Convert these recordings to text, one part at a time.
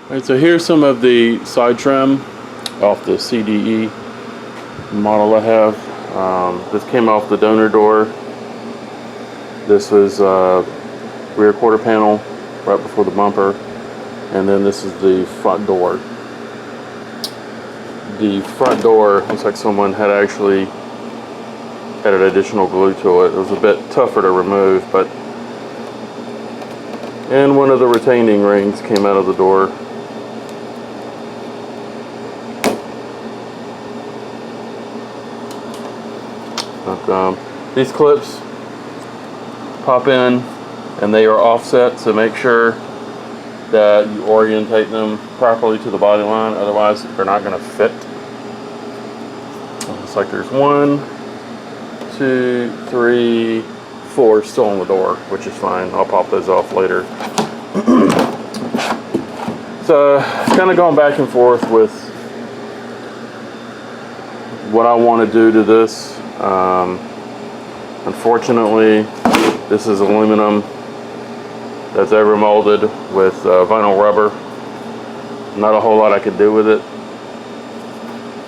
Alright, so here's some of the side trim off the CDE model I have. This came off the donor door. This was rear quarter panel right before the bumper, and then this is the front door. The front door looks like someone had actually added additional glue to it. It was a bit tougher to remove, and one of the retaining rings came out of the door. But, these clips pop in and they are offset, so make sure that you orientate them properly to the body line, otherwise they're not going to fit. Looks like there's 1, 2, 3, 4 still on the door, which is fine. I'll pop those off later. So kind of going back and forth with what I want to do to this. Unfortunately, this is aluminum that's over molded with vinyl rubber. Not a whole lot I could do with it.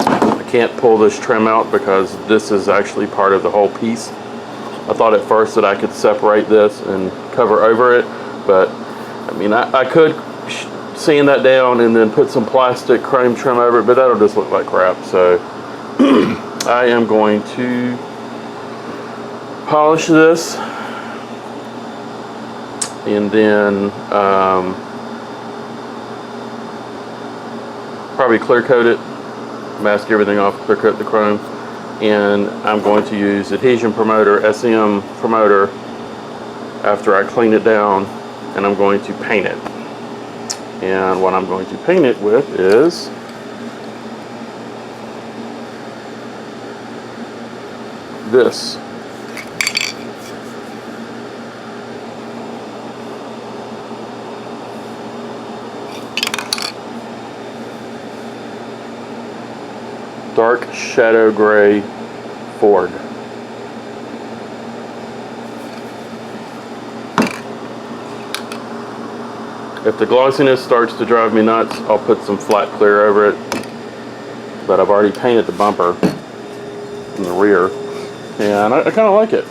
I can't pull this trim out because this is actually part of the whole piece. I thought at first that I could separate this and cover over it, but I mean, I could sand that down and then put some plastic chrome trim over it, but that'll just look like crap. So I am going to polish this and then probably clear coat it, mask everything off, clear coat the chrome, and I'm going to use adhesion promoter, SM promoter, after I clean it down, and I'm going to paint it. And what I'm going to paint it with is this. Dark shadow gray Ford. If the glossiness starts to drive me nuts, I'll put some flat clear over it. But I've already painted the bumper in the rear, and I kind of like it.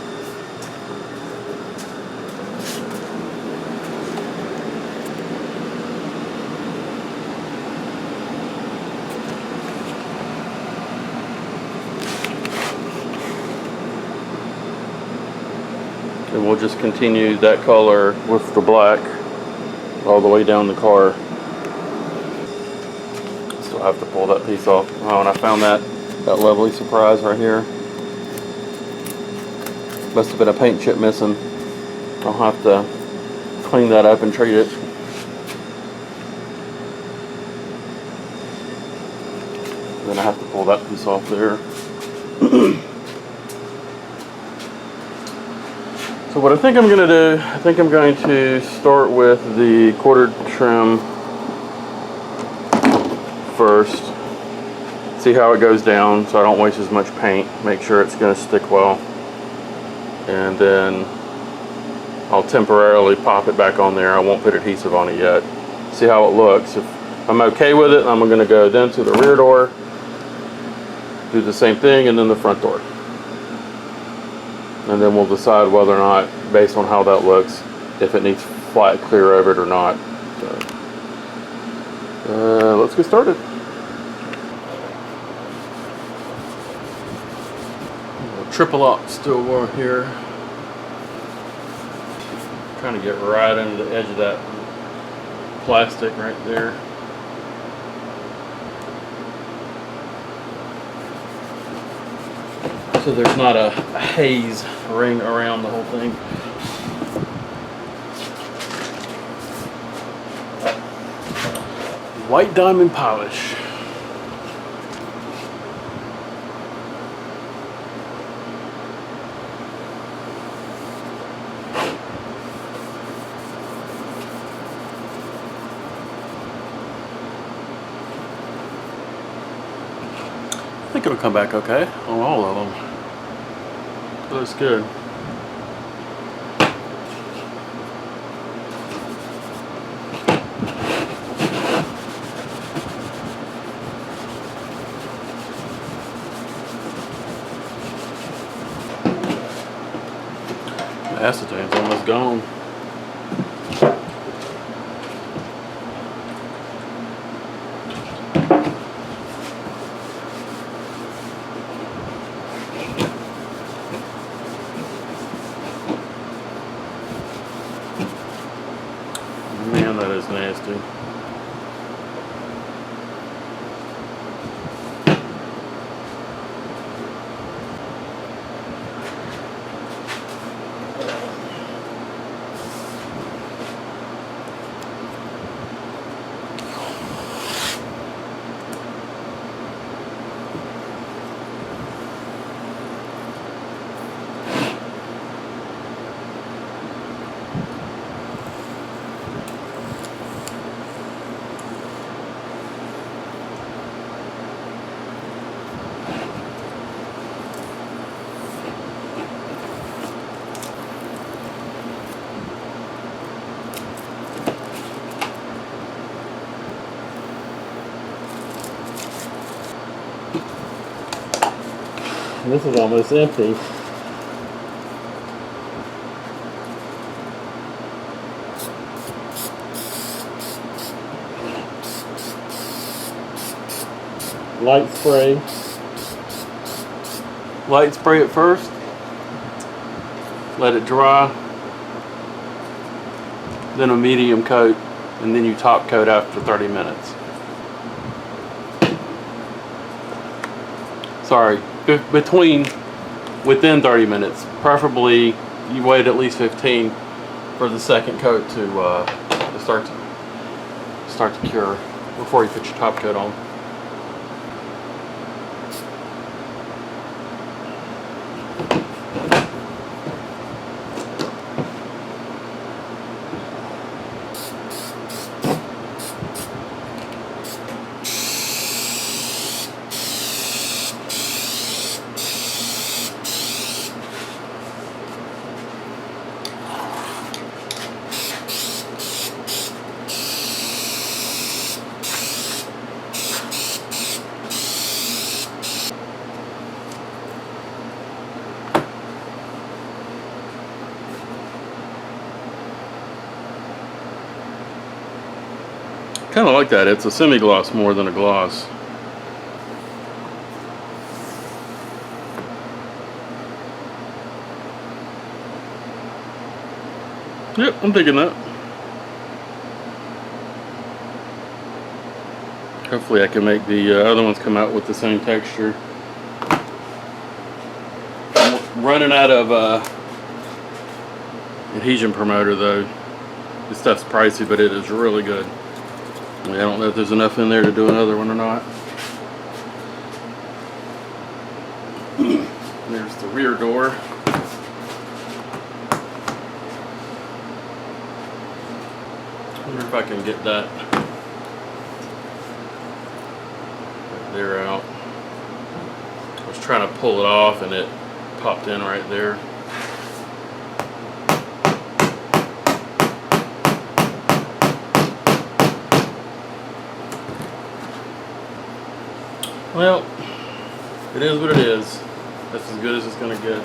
And we'll just continue that color with the black all the way down the car. Still have to pull that piece off. Oh, and I found that lovely surprise right here. Must have been a paint chip missing. I'll have to clean that up and treat it. Then I have to pull that piece off there. So what I think I'm going to do, I think I'm going to start with the quarter trim first. See how it goes down so I don't waste as much paint. Make sure it's going to stick well. And then I'll temporarily pop it back on there. I won't put adhesive on it yet. See how it looks. If I'm okay with it, I'm going to go then to the rear door, do the same thing, and then the front door. And then we'll decide whether or not, based on how that looks, if it needs flat clear over it or not. So, let's get started. Triple lock still going here. Trying to get right under the edge of that plastic right there. So there's not a haze ring around the whole thing. White diamond polish. I think it'll come back okay on all of them. Looks good. Acetane's almost gone. Man, that is nasty. This is almost empty. Light spray. Light spray at first. Let it dry. Then a medium coat, and then you top coat after 30 minutes. Sorry, within 30 minutes. Preferably, you wait at least 15 for the second coat to start to cure before you put your top coat on. Kind of like that. It's a semi-gloss more than a gloss. Yep, I'm thinking that. Hopefully I can make the other ones come out with the same texture. I'm running out of adhesion promoter though. This stuff's pricey, but it is really good. I don't know if there's enough in there to do another one or not. There's the rear door. I wonder if I can get that right there out. I was trying to pull it off and it popped in right there. Well, it is what it is. That's as good as it's going to get.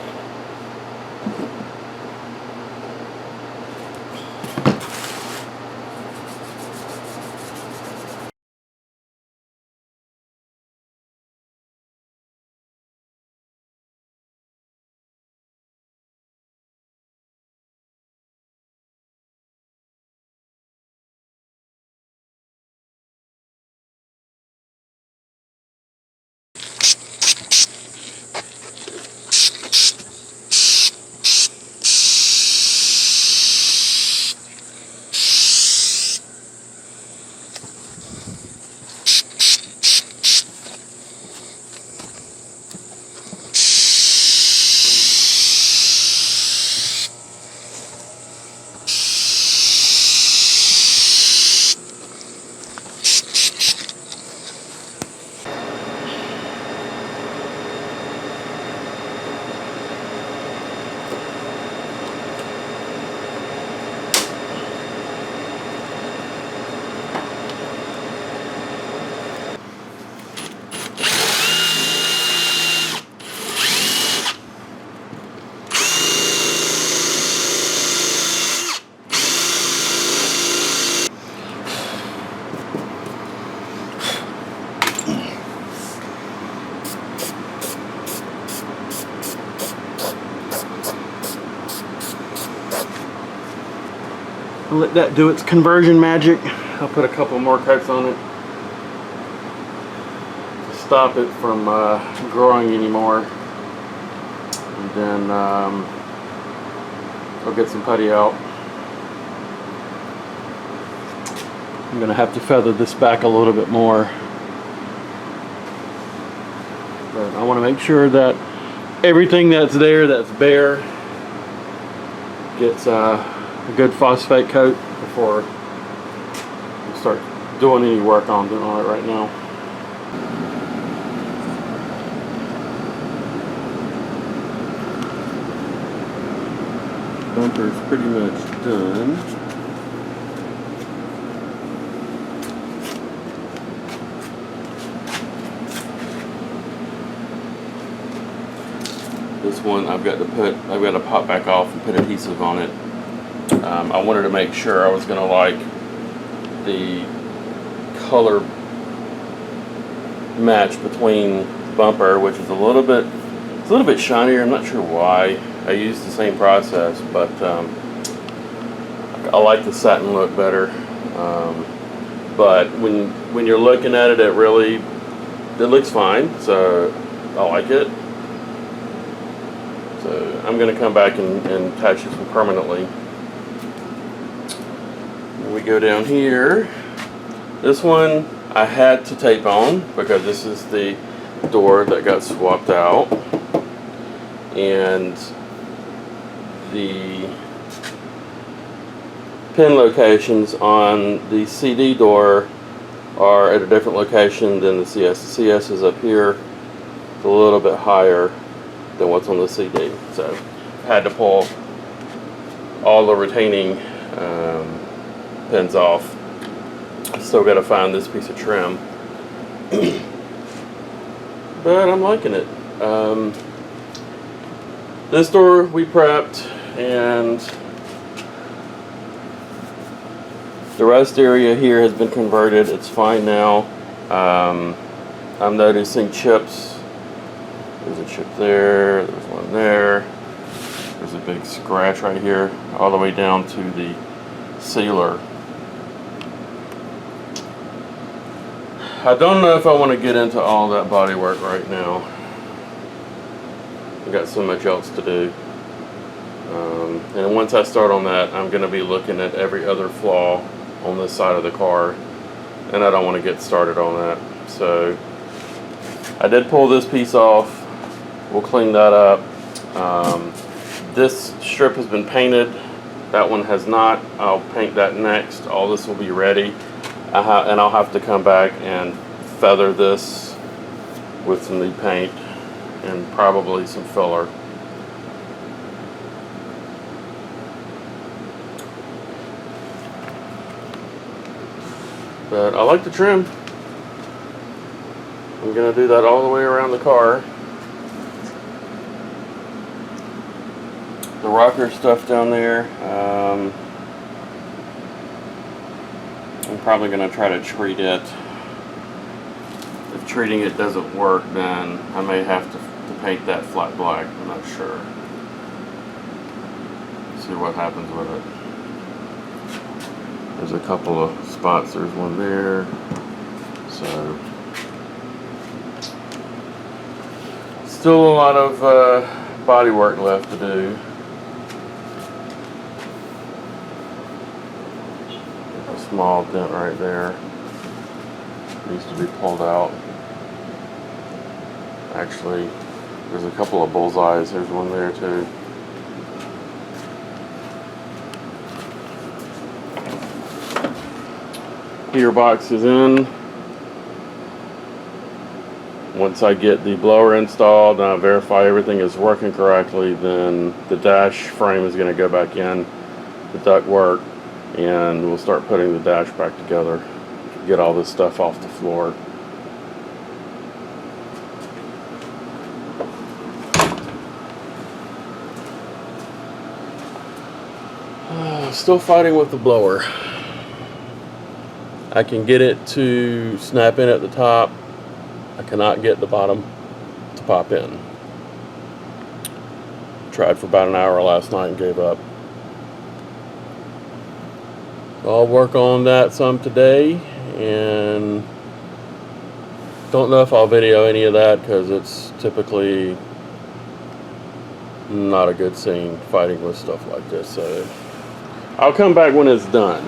I'll let that do its conversion magic. I'll put a couple more coats on it to stop it from growing anymore. And then I'll get some putty out. I'm going to have to feather this back a little bit more. But I want to make sure that everything that's there, that's bare, gets a good phosphate coat before we start doing any work on it right now. Bumper's pretty much done. This one I've got to pop back off and put adhesive on it. I wanted to make sure I was going to like the color match between the bumper, which is a little bit shinier. I'm not sure why. I used the same process, but I like the satin look better. But when you're looking at it, it looks fine. So I like it. So I'm going to come back and attach this one permanently. We go down here. This one I had to tape on because this is the door that got swapped out, and the pin locations on the CD door are at a different location than the CS. The CS is up here. It's a little bit higher than what's on the CD. So I had to pull all the retaining pins off. Still got to find this piece of trim. But I'm liking it. This door we prepped, and the rest area here has been converted. It's fine now. I'm noticing chips. There's a chip there, there's one there. There's a big scratch right here, all the way down to the sealer. I don't know if I want to get into all that body work right now. I've got so much else to do. And once I start on that, I'm going to be looking at every other flaw on this side of the car, and I don't want to get started on that. So I did pull this piece off. We'll clean that up. This strip has been painted. That one has not. I'll paint that next. All this will be ready. And I'll have to come back and feather this with some new paint and probably some filler. But I like the trim. I'm going to do that all the way around the car. The rocker stuff down there, I'm probably going to try to treat it. If treating it doesn't work, then I may have to paint that flat black. I'm not sure. See what happens with it. There's a couple of spots. There's one there. So still a lot of body work left to do. A small dent right there. Needs to be pulled out. Actually, there's a couple of bullseyes. There's one there too. Gearbox is in. Once I get the blower installed and I verify everything is working correctly, then the dash frame is going to go back in, the duct work, and we'll start putting the dash back together. Get all this stuff off the floor. Still fighting with the blower. I can get it to snap in at the top. I cannot get the bottom to pop in. Tried for about an hour last night and gave up. I'll work on that some today, and don't know if I'll video any of that because it's typically not a good scene fighting with stuff like this. So I'll come back when it's done.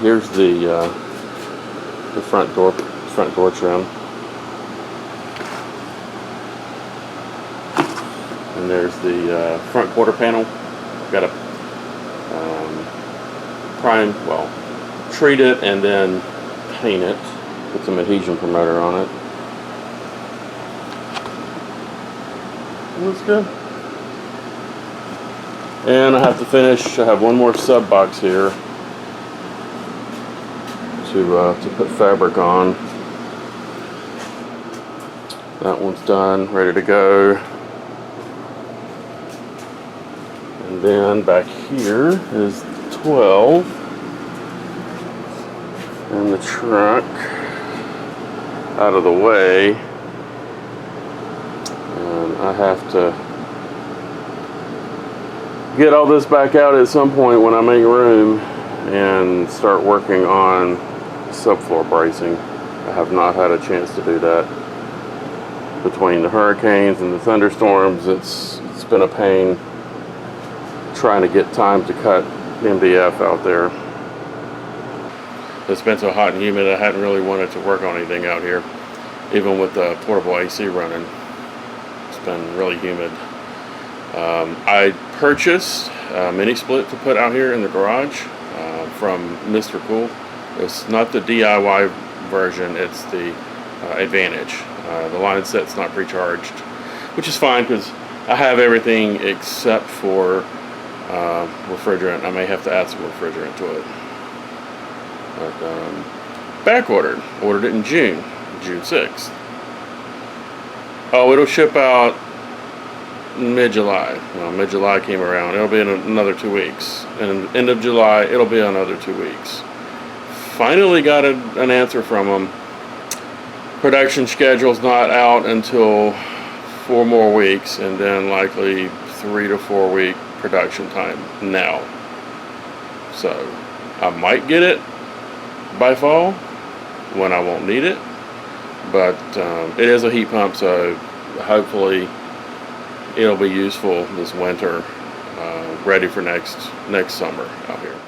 Here's the front door trim, and there's the front quarter panel. Got to treat it and then paint it. Put some adhesion promoter on it. Looks good. And I have to finish. I have one more sub box here to put fabric on. That one's done, ready to go. And then back here is 12 and the truck out of the way, and I have to get all this back out at some point when I make room and start working on subfloor bracing. I have not had a chance to do that. Between the hurricanes and the thunderstorms, it's been a pain trying to get time to cut MDF out there. It's been so hot and humid I hadn't really wanted to work on anything out here, even with the portable AC running. It's been really humid. I purchased a mini split to put out here in the garage from Mr. Cool. It's not the DIY version, it's the Advantage. The line set's not pre-charged, which is fine because I have everything except for refrigerant. I may have to add some refrigerant to it. But back ordered it in June 6th. Oh, it'll ship out mid-July. Well, mid-July came around. It'll be in another 2 weeks. And end of July, it'll be another 2 weeks. Finally got an answer from them. Production schedule's not out until 4 more weeks, and then likely 3 to 4 week production time now. So I might get it by fall when I won't need it, but it is a heat pump, so hopefully it'll be useful this winter, ready for next summer out here.